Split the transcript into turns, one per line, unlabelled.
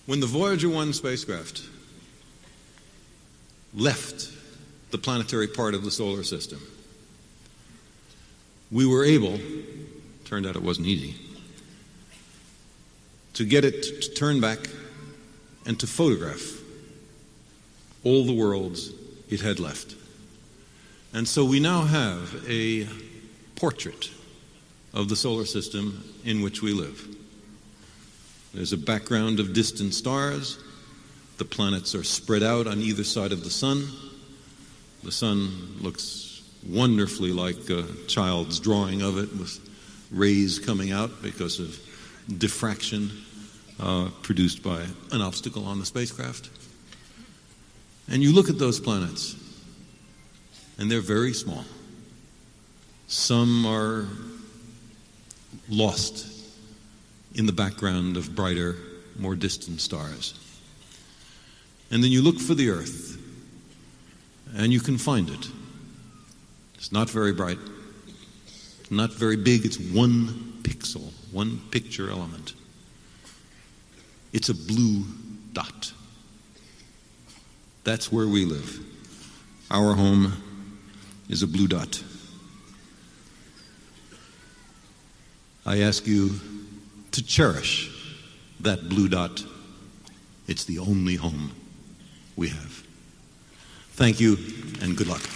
When the Voyager 1 spacecraft left the planetary part of the solar system, we were able, turned out it wasn't easy, to get it to turn back and to photograph all the worlds it had left. And so we now have a portrait of the solar system in which we live. There's a background of distant stars. The planets are spread out on either side of the sun. The sun looks wonderfully like a child's drawing of it, with rays coming out because of diffraction produced by an obstacle on the spacecraft. And you look at those planets, and they're very small. Some are lost in the background of brighter, more distant stars. And then you look for the Earth, and you can find it. It's not very bright, not very big. It's one pixel, one picture element. It's a blue dot. That's where we live. Our home is a blue dot. I ask you to cherish that blue dot. It's the only home we have. Thank you, and good luck.